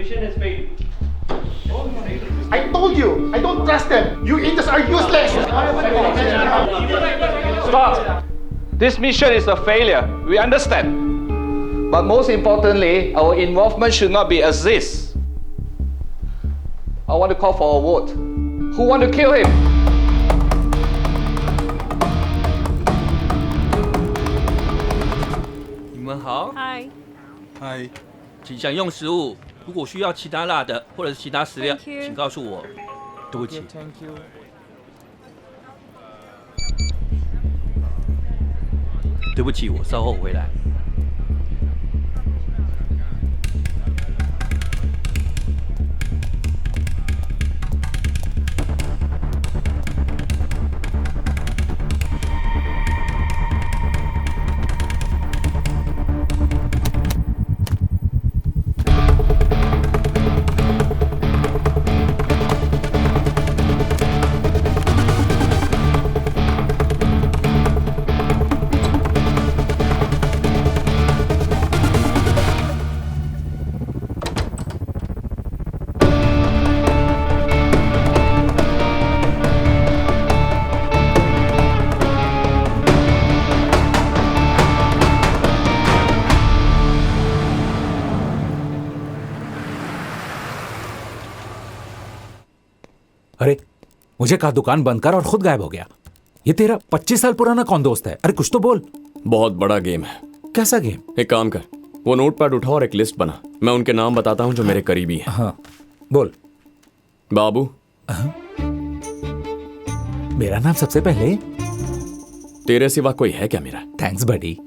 Mission has failed. I told you, I don't trust them. You idiots are useless. Stop! This mission is a failure. We understand. But most importantly, our involvement should not be as this. I want to call for a vote. Who want to kill him? 你们好，嗨，嗨，请享用食物。如果需要其他辣的或者是其他食料， Thank you 请告诉我。对不起。对不起，我稍后回来。अरे मुझे कहा दुकान बंद कर और खुद गायब हो गया। ये तेरा 25 साल पुराना कौन दोस्त है? अरे कुछ तो बोल। बहुत बड़ा गेम है। कैसा गेम? एक काम कर, वो नोटपैड उठा और एक लिस्ट बना। मैं उनके नाम बताता हूँ जो मेरे करीबी हैं। हाँ बोल। बाबू। मेरा नाम सबसे पहले? तेरे सिवा कोई है क्या मेरा? थैंक्स बडी।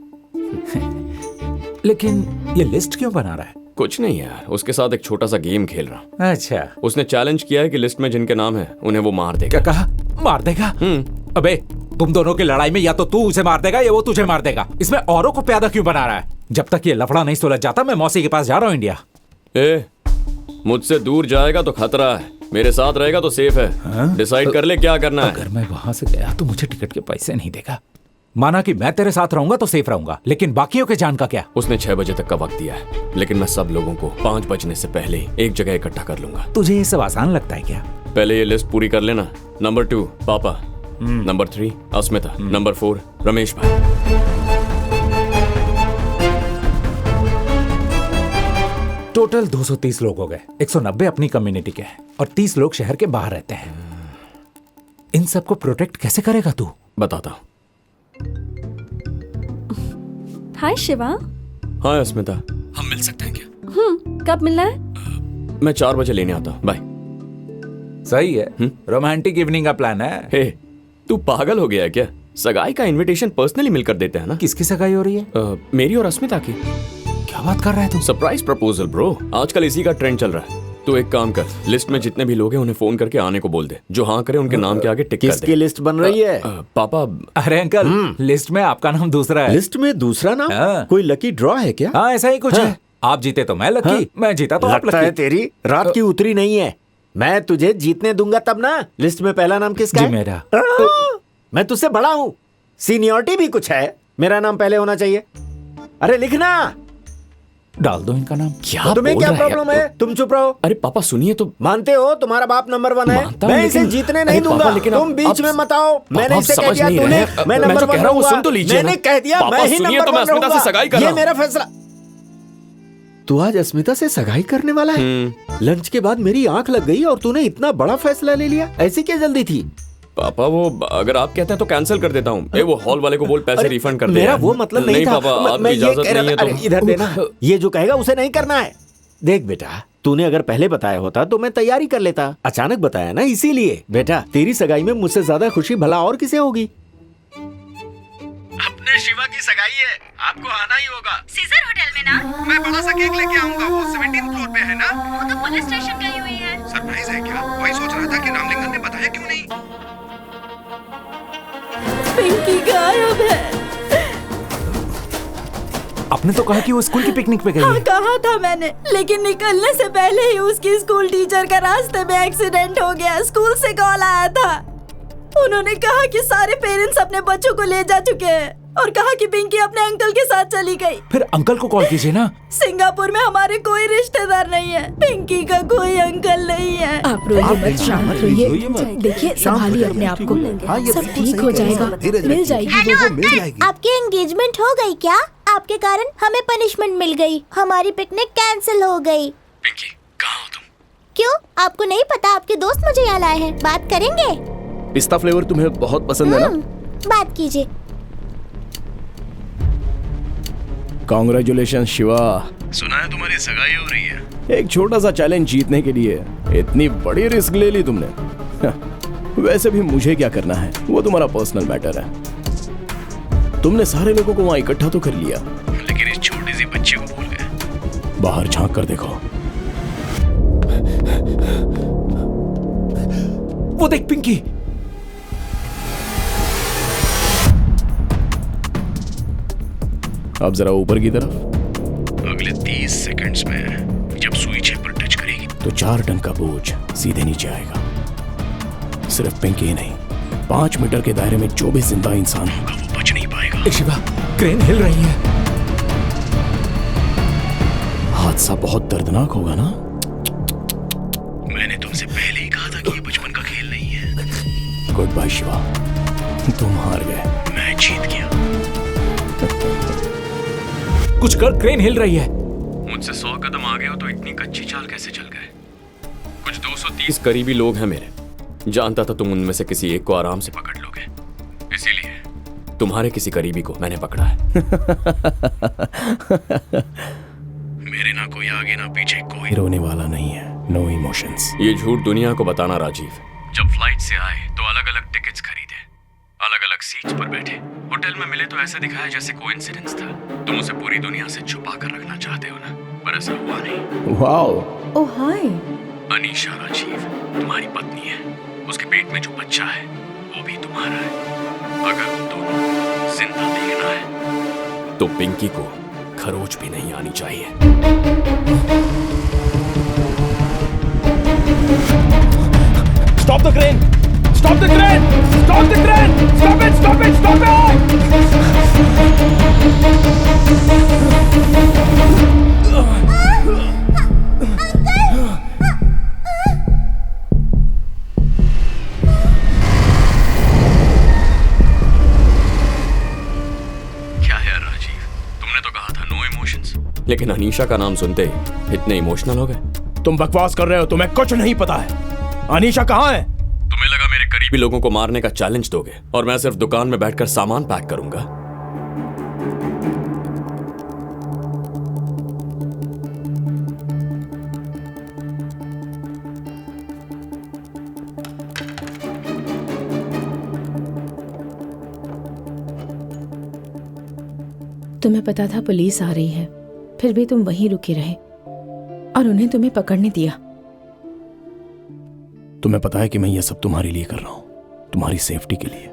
लेकिन ये लिस्ट क्यों बना रहा है? कुछ नहीं यार, उसके साथ एक छोटा सा गेम खेल रहा हूँ। अच्छा। उसने चैलेंज किया है कि लिस्ट में जिनके नाम है उन्हें वो मार देगा। क्या कहा? मार देगा? अबे तुम दोनों की लड़ाई में या तो तू उसे मार देगा या वो तुझे मार देगा। इसमें औरों को प्यादा क्यों बना रहा है? जब तक ये लफड़ा नहीं सुलझ जाता मैं मौसी के पास जा रहा हूँ इंडिया। मुझसे दूर जाएगा तो खतरा है, मेरे साथ रहेगा तो सेफ है। डिसाइड कर ले क्या करना है। अगर मैं वहां से गया तो मुझे टिकट के पैसे नहीं देगा। माना कि मैं तेरे साथ रहूंगा तो सेफ रहूंगा, लेकिन बाकियों के जान का क्या? उसने 6 बजे तक का वक्त दिया है, लेकिन मैं सब लोगों को 5 बजने से पहले एक जगह इकट्ठा कर लूंगा। तुझे ये सब आसान लगता है क्या? पहले ये लिस्ट पूरी कर लेना। नंबर 2 पापा, नंबर 3 अस्मिता, नंबर 4 रमेश भाई। टोटल 230 लोग हो गए। 190 अपनी कम्युनिटी के हैं और 30 लोग शहर के बाहर रहते हैं। इन सबको प्रोटेक्ट कैसे करेगा तू? बताता हूँ। हाय शिवा। हाँ अस्मिता, हम मिल सकते हैं क्या? कब मिलना है? मैं 4 बजे लेने आता हूँ। बाय। सही है। रोमांटिक इवनिंग का प्लान है। हे, तू पागल हो गया है क्या? सगाई का इनविटेशन पर्सनली मिलकर देते हैं ना। किसकी सगाई हो रही है? मेरी और अस्मिता की। क्या बात कर रहा है तू? सरप्राइज प्रपोजल ब्रो, आजकल इसी का ट्रेंड चल रहा है। तो एक काम कर, लिस्ट में जितने भी लोग हैं उन्हें फोन करके आने को बोल दे। जो हाँ करे उनके नाम के आगे टिक कर दे। किसकी लिस्ट बन रही है? पापा। अरे अंकल, लिस्ट में आपका नाम दूसरा है। लिस्ट में दूसरा नाम? हाँ। कोई लकी ड्रॉ है क्या? हाँ ऐसा ही कुछ है। आप जीते तो मैं लकी, मैं जीता तो आप लगता लकी। है तेरी रात की उतरी नहीं है। मैं तुझे जीतने दूंगा तब ना। लिस्ट में पहला नाम किसका जी है? मेरा। मैं तुझसे बड़ा हूँ, सीनियरिटी भी कुछ है। मेरा नाम पहले होना चाहिए। अरे लिखना। डाल दो इनका नाम। क्या तुम्हें बोल क्या रहा है? प्रॉब्लम है? तुम चुप रहो। अरे पापा सुनिए तो। मानते हो तुम्हारा बाप नंबर 1 है? मानता हूं, मैं इसे लेकिन- जीतने अरे नहीं पापा, दूंगा। लेकिन तुम आप- बीच में मत आओ। मैंने आप इसे कह समझ दिया नहीं तूने, रहे हैं। मैं मैं नंबर जो कह 1 रहा हूं वो रहूंगा। सुन तो लीजिए मैंने ना। कह दिया पापा, मैं ही सुनिए नंबर तो मैं 1 अस्मिता से रहूंगा। सगाई कर ये रहा हूं। मेरा फैसला। तू आज अस्मिता से सगाई करने वाला है? लंच के बाद मेरी आंख लग गई और तूने इतना बड़ा फैसला ले लिया। ऐसी क्या जल्दी थी? पापा वो अगर आप कहते हैं तो कैंसिल कर देता हूँ। वो हॉल वाले को बोल पैसे रिफंड कर दे। मेरा वो मतलब नहीं था। पापा, आपकी मैं ये इजाजत कह रहा नहीं है था। अरे तो। इधर देना। ये जो कहेगा उसे नहीं करना है। देख बेटा, तूने अगर पहले बताया होता तो मैं तैयारी कर लेता। अचानक बताया ना, इसीलिए। बेटा तेरी सगाई में मुझसे ज्यादा खुशी भला और किसे होगी? अपने शिवा की सगाई है, आपको आना ही होगा। सीजर होटल में ना? मैं बड़ा सा केक लेके आऊंगा। वो 17th फ्लोर पे है ना? वो तो पुलिस स्टेशन गई हुई है। सरप्राइज है क्या? वही सोच रहा था कि रामलिंगम ने बताया क्यों नहीं। पिंकी गायब है। आपने तो कहा कि वो स्कूल की पिकनिक पे गई हाँ है। कहा था मैंने, लेकिन निकलने से पहले ही उसकी स्कूल टीचर का रास्ते में एक्सीडेंट हो गया। स्कूल से कॉल आया था। उन्होंने कहा कि सारे पेरेंट्स अपने बच्चों को ले जा चुके हैं और कहा कि पिंकी अपने अंकल के साथ चली गई। फिर अंकल को कॉल कीजिए ना। सिंगापुर में हमारे कोई रिश्तेदार नहीं है, पिंकी का कोई अंकल नहीं है। आप रोइए मत, शांत रहिए। देखिए, संभालिए अपने आप को, सब ठीक हो जाएगा, मिल जाएगी वो मिल जाएगी। आपकी एंगेजमेंट हो गई क्या? आपके कारण हमें पनिशमेंट मिल गई, हमारी पिकनिक कैंसिल हो गई। पिंकी, कहाँ हो तुम? क्यों, आपको नहीं पता? आपके दोस्त मुझे यहाँ लाए हैं, बात करेंगे? पिस्ता फ्लेवर तुम्हें बहुत पसंद है ना? बात कीजिए। कांग्रेचुलेशन शिवा, सुना है तुम्हारी सगाई हो रही है। एक छोटा सा चैलेंज जीतने के लिए इतनी बड़ी रिस्क ले ली तुमने। वैसे भी मुझे क्या करना है, वो तुम्हारा पर्सनल मैटर है। तुमने सारे लोगों को वहां इकट्ठा तो कर लिया, लेकिन इस छोटी सी बच्ची को भूल गए। बाहर झांक कर देखो। वो देख पिंकी। अब जरा ऊपर की तरफ। अगले 30 सेकंड्स में जब सुई छह पर टच करेगी तो 4 टन का बोझ सीधे नीचे आएगा। सिर्फ पिंकी ही नहीं, 5 मीटर के दायरे में जो भी जिंदा इंसान होगा वो बच नहीं पाएगा। शिवा, क्रेन हिल रही है। हादसा बहुत दर्दनाक होगा ना? मैंने तुमसे पहले ही कहा था कि ये बचपन का खेल नहीं है। गुड बाय शिवा, तुम हार गए, मैं जीत गया। कुछ कर, क्रेन हिल रही है। मुझसे 100 कदम आगे हो तो इतनी कच्ची चाल कैसे चल गए? कुछ 230 करीबी लोग हैं मेरे, जानता था तुम उनमें से किसी एक को आराम से पकड़ लोगे, इसीलिए तुम्हारे किसी करीबी को मैंने पकड़ा है। मेरे ना कोई आगे ना पीछे, कोई रोने वाला नहीं है। No emotions. ये झूठ दुनिया को बताना राजीव। जब फ्लाइट से आए तो अलग अलग टिकट्स खरीदे, अलग अलग सीट्स पर बैठे, होटल में मिले तो ऐसे दिखाया जैसे कोइंसिडेंस था। तुम उसे पूरी दुनिया से छुपा कर रखना चाहते हो ना, पर ऐसा हुआ नहीं। वाओ। ओह हाय। अनीशा राजीव तुम्हारी पत्नी है, उसके पेट में जो बच्चा है वो भी तुम्हारा है। अगर उन दोनों जिंदा देखना है तो पिंकी को खरोच भी नहीं आनी चाहिए। Stop the crane! Stop the crane! Stop the crane! Stop it! Stop it! Stop क्या है राजीव, तुमने तो कहा था नो इमोशंस, लेकिन अनीशा का नाम सुनते इतने इमोशनल हो गए। तुम बकवास कर रहे हो, तुम्हें कुछ नहीं पता है। अनीशा कहाँ है? तुम्हें लगा मेरे करीबी लोगों को मारने का चैलेंज दोगे और मैं सिर्फ दुकान में बैठकर सामान पैक करूंगा? तुम्हें पता था पुलिस आ रही है, फिर भी तुम वहीं रुके रहे और उन्हें तुम्हें पकड़ने दिया। तुम्हें पता है कि मैं ये सब तुम्हारे लिए कर रहा हूं, तुम्हारी सेफ्टी के लिए।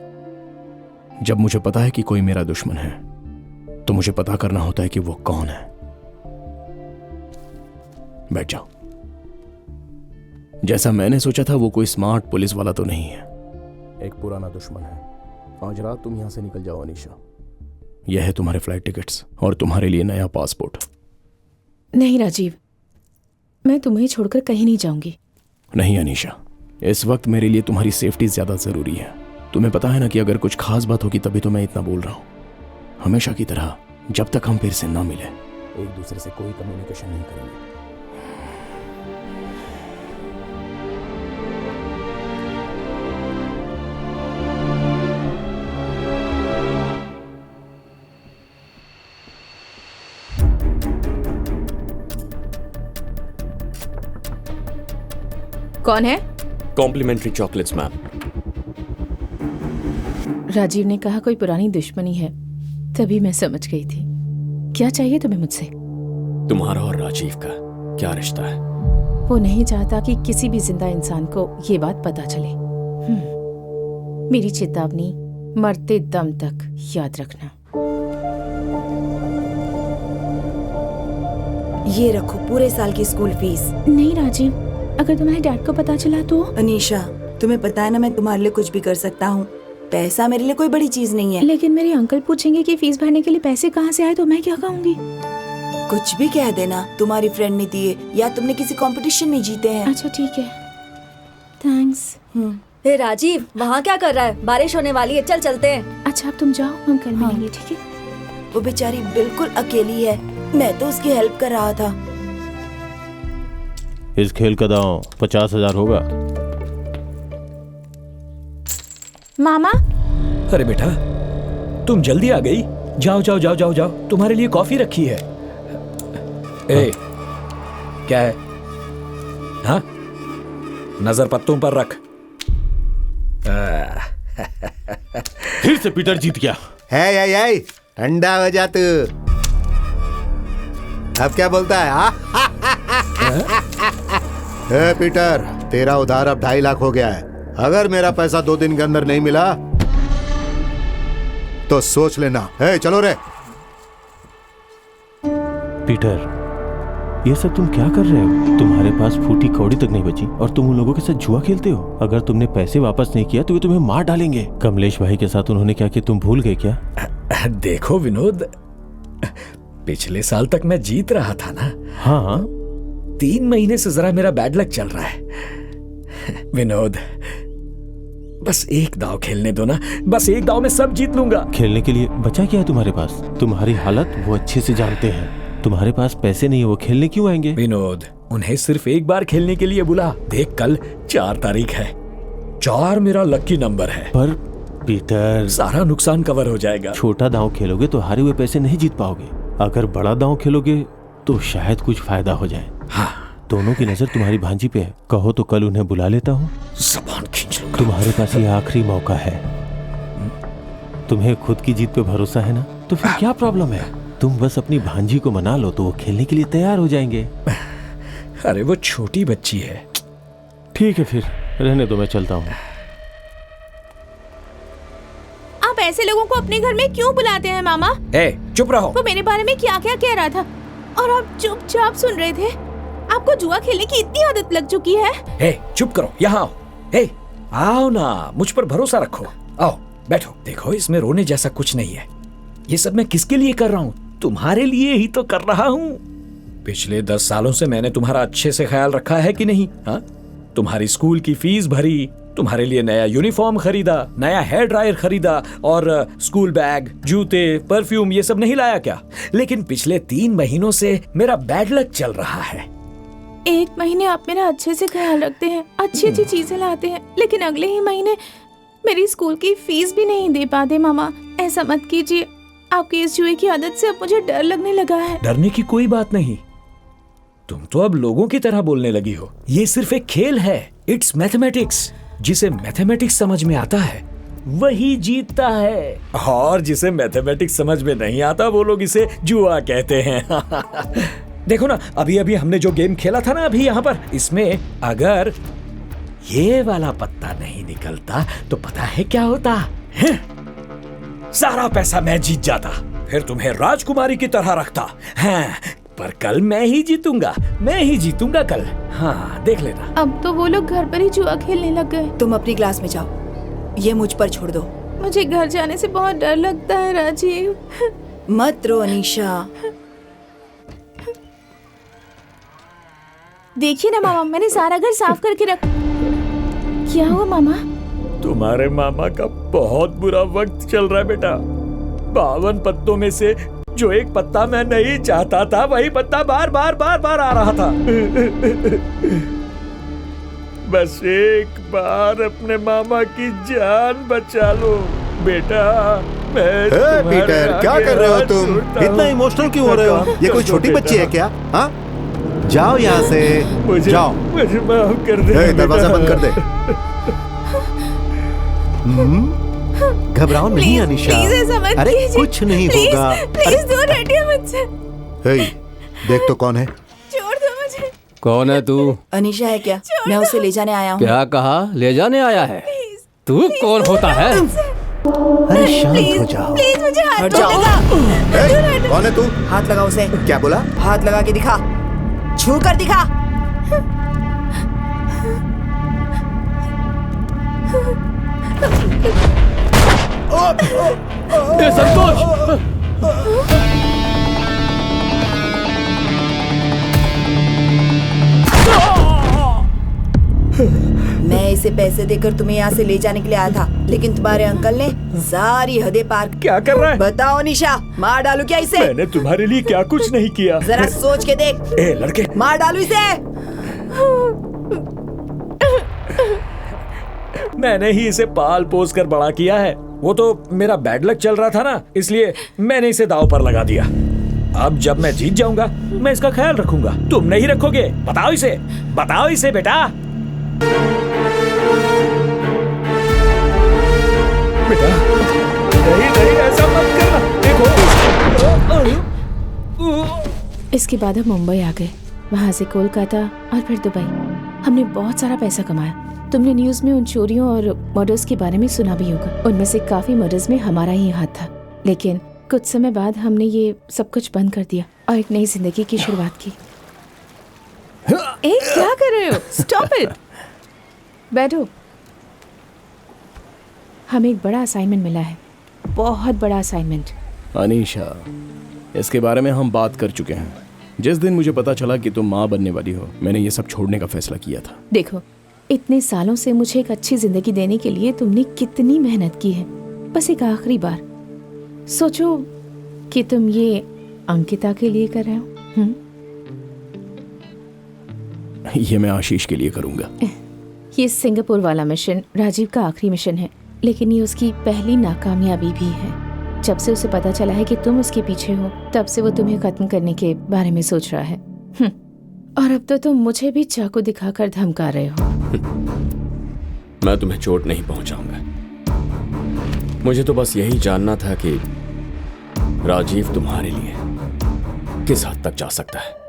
जब मुझे पता है कि कोई मेरा दुश्मन है तो मुझे पता करना होता है कि वो कौन है। बैठ जाओ। जैसा मैंने सोचा था वो कोई स्मार्ट पुलिस वाला तो नहीं है, एक पुराना दुश्मन है। आज रात तुम यहां से निकल जाओ अनीशा। यह है तुम्हारे फ्लाइट टिकट्स और तुम्हारे लिए नया पासपोर्ट। नहीं राजीव, मैं तुम्हें छोड़कर कहीं नहीं जाऊंगी। नहीं अनीशा, इस वक्त मेरे लिए तुम्हारी सेफ्टी ज्यादा जरूरी है। तुम्हें पता है ना कि अगर कुछ खास बात होगी तभी तो मैं इतना बोल रहा हूं। हमेशा की तरह जब तक हम फिर से ना मिले, एक दूसरे से कोई कम्युनिकेशन नहीं करेंगे। कौन है? Complementary chocolates ma'am. राजीव ने कहा कोई पुरानी दुश्मनी है, तभी मैं समझ गई थी। क्या चाहिए तुम्हें मुझसे? तुम्हारा और राजीव का क्या रिश्ता है? वो नहीं चाहता कि किसी भी जिंदा इंसान को ये बात पता चले। मेरी चेतावनी, मरते दम तक याद रखना। ये रखो पूरे साल की स्कूल फीस। नहीं राजीव, अगर तुम्हारे डैड को पता चला तो? अनीशा, तुम्हें पता है ना, मैं तुम्हारे लिए कुछ भी कर सकता हूँ। पैसा मेरे लिए कोई बड़ी चीज नहीं है। लेकिन मेरे अंकल पूछेंगे कि फीस भरने के लिए पैसे कहाँ से आए, तो मैं क्या कहूँगी? कुछ भी कह देना, तुम्हारी फ्रेंड ने दिए या तुमने किसी कंपटीशन में जीते हैं। अच्छा ठीक है, थैंक्स। हे राजीव, वहाँ क्या कर रहा है? बारिश होने वाली है, चल चलते हैं। अच्छा अब तुम जाओ, हम कल मिलेंगे, ठीक है? वो बेचारी बिल्कुल अकेली है, मैं तो उसकी हेल्प कर रहा था। इस खेल का दांव 50,000 होगा। मामा। अरे बेटा, तुम जल्दी आ गई। जाओ जाओ जाओ जाओ जाओ, तुम्हारे लिए कॉफी रखी है। ए, क्या है? हाँ, नजर पत्तों पर रख। फिर से पीटर जीत गया। है ठंडा हो जा तू। अब क्या बोलता है? हे पीटर, तेरा उधार अब 2.5 लाख हो गया है। अगर मेरा पैसा 2 दिन के अंदर नहीं मिला तो सोच लेना। हे चलो रे। पीटर, ये सब तुम क्या कर रहे हो? तुम्हारे पास फूटी कौड़ी तक नहीं बची और तुम उन लोगों के साथ जुआ खेलते हो। अगर तुमने पैसे वापस नहीं किया तो वे तुम्हें मार डालेंगे। कमलेश भाई के साथ उन्होंने क्या किया, तुम भूल गए क्या? देखो विनोद, पिछले साल तक मैं जीत रहा था ना। हाँ, 3 महीने से जरा मेरा बैड लक चल रहा है। विनोद, बस एक दाव खेलने दो ना, बस एक दाव में सब जीत लूंगा। खेलने के लिए बचा क्या है तुम्हारे पास? तुम्हारी हालत वो अच्छे से जानते हैं। तुम्हारे पास पैसे नहीं है, वो खेलने क्यों आएंगे? विनोद, उन्हें सिर्फ एक बार खेलने के लिए बुला। देख, कल 4 तारीख है। 4 मेरा लकी नंबर है। पर पीटर, सारा नुकसान कवर हो जाएगा। छोटा दांव खेलोगे तो हारे हुए पैसे नहीं जीत पाओगे। अगर बड़ा दांव खेलोगे तो शायद कुछ फायदा हो जाए। हाँ, दोनों की नजर तुम्हारी भांजी पे है। कहो तो कल उन्हें बुला लेता हूँ। ज़बान खींच लूंगा। तुम्हारे पास ये आखिरी मौका है। तुम्हें खुद की जीत पे भरोसा है ना, तो फिर क्या प्रॉब्लम है? तुम बस अपनी भांजी को मना लो तो वो खेलने के लिए तैयार हो जाएंगे। अरे वो छोटी बच्ची है। ठीक है, फिर रहने दो, मैं चलता हूँ। आप ऐसे लोगों को अपने घर में क्यों बुलाते हैं मामा? ए, चुप रहो। वो मेरे बारे में क्या क्या कह रहा था और आप चुपचाप सुन रहे थे। आपको जुआ खेलने की इतनी आदत लग चुकी है। ए, चुप करो, यहाँ आओ। ए, आओ ना, मुझ पर भरोसा रखो। आओ बैठो। देखो, इसमें रोने जैसा कुछ नहीं है। ये सब मैं किसके लिए कर रहा हूँ? तुम्हारे लिए ही तो कर रहा हूँ। पिछले 10 सालों से मैंने तुम्हारा अच्छे से ख्याल रखा है कि नहीं? हाँ, तुम्हारी स्कूल की फीस भरी, तुम्हारे लिए नया यूनिफॉर्म खरीदा, नया हेयर ड्रायर खरीदा और स्कूल बैग, जूते, परफ्यूम, ये सब नहीं लाया क्या? लेकिन पिछले 3 महीनों से मेरा बैड लक चल रहा है। 1 महीने आप मेरा अच्छे से ख्याल रखते हैं, अच्छी अच्छी चीजें लाते हैं, लेकिन अगले ही महीने मेरी स्कूल की फीस भी नहीं दे पाते। मामा, ऐसा मत कीजिए। आपकी इस जुए की आदत से अब मुझे डर लगने लगा है। डरने की कोई बात नहीं। तुम तो अब लोगों की तरह बोलने लगी हो। ये सिर्फ एक खेल है। It's mathematics. जिसे मैथमेटिक्स समझ में आता है वही जीतता है, और जिसे मैथमेटिक्स समझ में नहीं आता वो लोग इसे जुआ कहते हैं। देखो ना, अभी अभी हमने जो गेम खेला था ना अभी यहाँ पर, इसमें अगर ये वाला पत्ता नहीं निकलता तो पता है क्या होता है? सारा पैसा मैं जीत जाता, फिर तुम्हें राजकुमारी की तरह रखता। हाँ, पर कल मैं ही जीतूंगा कल। हाँ, देख लेना। अब तो वो लोग घर पर ही जुआ खेलने लग गए। तुम अपनी क्लास में जाओ, ये मुझ पर छोड़ दो। मुझे घर जाने से बहुत डर लगता है राजीव। मत रो अनीशा। देखिए ना मामा, मैंने सारा घर साफ करके रख। क्या हुआ मामा? तुम्हारे मामा का बहुत बुरा वक्त चल रहा है बेटा। 52 पत्तों में से जो एक पत्ता मैं नहीं चाहता था, वही पत्ता बार बार आ रहा था। बस एक बार अपने मामा की जान बचा लो बेटा। पीटर, क्या कर रहे हो तुम? इतना इमोशनल क्यों हो रहे हो? ये कोई छोटी बच्ची है क्या? हाँ, जाओ यहाँ से, जाओ। मुझे माफ कर दे। दरवाजा बंद कर दे। घबराओ नहीं अनीशा। अरे कुछ नहीं होगा। प्लीज दूर हटिए मुझसे। हे, देख तो कौन है? छोड़ दो मुझे। कौन है तू? अनीशा है क्या? मैं उसे ले जाने आया हूँ। क्या कहा? ले जाने आया है? तू कौन होता है? अरे शांत हो जाओ। प्लीज मुझे हाथ लगा। कौन है तू? हाथ लगा उसे। क्या बोला? हाथ लगा के दिखा, छू कर दिखा। संतोष, मैं इसे पैसे देकर तुम्हें यहाँ से ले जाने के लिए आया था, लेकिन तुम्हारे अंकल ने सारी हदें पार। क्या कर रहा है? बताओ निशा, मार डालू क्या इसे? मैंने तुम्हारे लिए क्या कुछ नहीं किया। जरा सोच के देख। ए लड़के, मार डालू इसे। मैंने ही इसे पाल पोस कर बड़ा किया है। वो तो मेरा बैड लक चल रहा था ना, इसलिए मैंने इसे दांव पर लगा दिया। अब जब मैं जीत जाऊंगा, मैं इसका ख्याल रखूंगा। तुम नहीं रखोगे? बताओ इसे बेटा। बेटा, नहीं ऐसा मत करना। देखो। इसके बाद हम मुंबई आ गए, वहाँ से कोलकाता और फिर दुबई। हमने बहुत सारा पैसा कमाया। तुमने न्यूज में उन चोरियों और मर्डर्स के बारे में सुना भी होगा। उनमें से काफी मर्डर्स में हमारा ही हाथ था, लेकिन कुछ समय बाद हमने ये सब कुछ बंद कर दिया और एक नई जिंदगी की शुरुआत की। क्या कर रहे हो? Stop it. बैठो। हमें एक बड़ा असाइनमेंट मिला है, बहुत बड़ा असाइनमेंट। अनीशा, इसके बारे में हम बात कर चुके हैं। जिस दिन मुझे पता चला कि तुम माँ बनने वाली हो, मैंने ये सब छोड़ने का फैसला किया था। देखो, इतने सालों से मुझे एक अच्छी जिंदगी देने के लिए तुमने कितनी मेहनत की है। बस एक आखिरी बार सोचो कि तुम ये अंकिता के लिए कर रहे हो। ये मैं आशीष के लिए करूंगा। ये सिंगापुर वाला मिशन राजीव का आखिरी मिशन है, लेकिन ये उसकी पहली नाकामयाबी भी है। जब से उसे पता चला है कि तुम उसके पीछे हो, तब से वो तुम्हें खत्म करने के बारे में सोच रहा है। और अब तो तुम मुझे भी चाकू दिखाकर धमका रहे हो। मैं तुम्हें चोट नहीं पहुंचाऊंगा। मुझे तो बस यही जानना था कि राजीव तुम्हारे लिए किस हद तक जा सकता है।